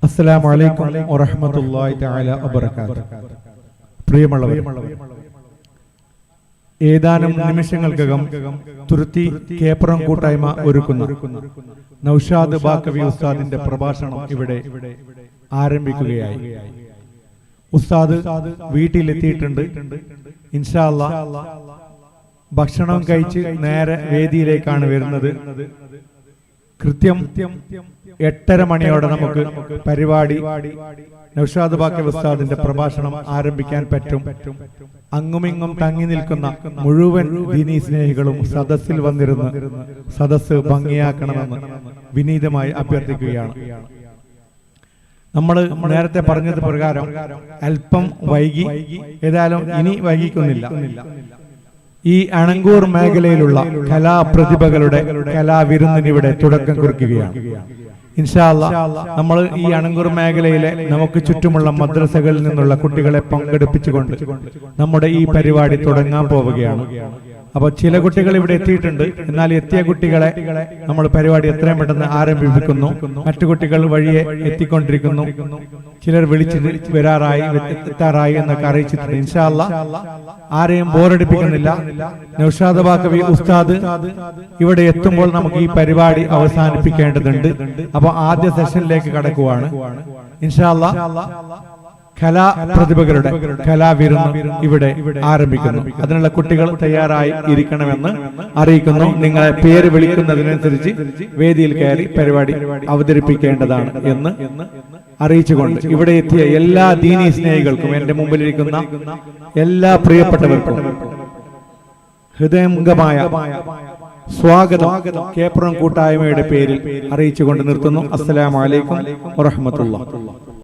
അസ്സലാമു അലൈക്കും വറഹ്മത്തുള്ളാഹി തആല വബറകാതുഹു. പ്രിയമുള്ളവരെ, ഏതാനും നിമിഷങ്ങൾക്കകം തുരുത്തി കേപ്പറം കൂട്ടായ്മ ഒരുക്കുന്ന നൗഷാദ് ബാക്കവി ഉസ്താദിന്റെ പ്രഭാഷണം ഇവിടെ ആരംഭിക്കുകയായി. ഉസ്താദ് വീട്ടിലെത്തിയിട്ടുണ്ട്. ഇൻഷാ അല്ലാഹ് ഭക്ഷണം കഴിച്ച് നേരെ വേദിയിലേക്കാണ് വരുന്നത്. കൃത്യം 8:30 മണിയോടെ നമുക്ക് പരിപാടി നൗഷാദ് ബാക്കവി ഉസ്താദിന്റെ പ്രഭാഷണം ആരംഭിക്കാൻ പറ്റും. അങ്ങുമിങ്ങും തങ്ങി നിൽക്കുന്ന മുഴുവൻ ദീനീ സ്നേഹികളും സദസ്സിൽ വന്നിരുന്ന് സദസ്സ് ഭംഗിയാക്കണമെന്ന് വിനീതമായി അഭ്യർത്ഥിക്കുകയാണ്. നമ്മൾ നേരത്തെ പറഞ്ഞത് പ്രകാരം അല്പം വൈകി, ഏതായാലും ഇനി വൈകിക്കുന്നില്ല. ഈ അണങ്കൂർ മേഖലയിലുള്ള കലാപ്രതിഭകളുടെ കലാവിരുന്നിനിവിടെ തുടക്കം കുറിക്കുകയാണ്. ഇൻഷാ അല്ലാഹ് നമ്മൾ ഈ അണങ്കൂർ മേഖലയിലെ നമുക്ക് ചുറ്റുമുള്ള മദ്രസകളിൽ നിന്നുള്ള കുട്ടികളെ പങ്കെടുപ്പിച്ചുകൊണ്ട് നമ്മുടെ ഈ പരിപാടി തുടങ്ങാൻ പോവുകയാണ്. അപ്പോൾ ചില കുട്ടികൾ ഇവിടെ എത്തിയിട്ടുണ്ട്. എന്നാൽ എത്തിയ കുട്ടികളെ നമ്മൾ പരിപാടി എത്രയും പെട്ടെന്ന് ആരംഭിക്കുന്നു. മറ്റു കുട്ടികൾ വഴിയെ എത്തിക്കൊണ്ടിരിക്കുന്നു. ചിലർ വിളിച്ചിട്ട് എത്താറായി എന്നൊക്കെ അറിയിച്ചിട്ടുണ്ട്. ഇൻഷാ അല്ലാഹ് ആരെയും ബോറടിപ്പിക്കുന്നില്ല. നൗഷാദ് ബാക്കവി ഉസ്താദ് ഇവിടെ എത്തുമ്പോൾ നമുക്ക് ഈ പരിപാടി അവസാനിപ്പിക്കേണ്ടതുണ്ട്. അപ്പോൾ ആദ്യ സെഷനിലേക്ക് കടക്കുവാണ്. ഇൻഷാ അല്ലാഹ് കലാപ്രതിഭകളുടെ കലാവിരുന്ന് ഇവിടെ ആരംഭിക്കുന്നു. അതിനുള്ള കുട്ടികൾ തയ്യാറായി ഇരിക്കണമെന്ന് അറിയിക്കുന്നു. നിങ്ങളെ പേര് വിളിക്കുന്നതിനനുസരിച്ച് വേദിയിൽ കയറി പരിപാടി അവതരിപ്പിക്കേണ്ടതാണ് എന്ന് അറിയിച്ചുകൊണ്ട് ഇവിടെ എത്തിയ എല്ലാ ദീനീ സ്നേഹികൾക്കും, എന്റെ മുമ്പിലിരിക്കുന്ന എല്ലാ പ്രിയപ്പെട്ടവർക്കും ഹൃദയംഗമായ സ്വാഗതം കേപ്പറം കൂട്ടായ്മയുടെ പേരിൽ അറിയിച്ചുകൊണ്ട് നിർത്തുന്നു. അസ്സലാമു അലൈക്കും വറഹ്മത്തുള്ളാഹി.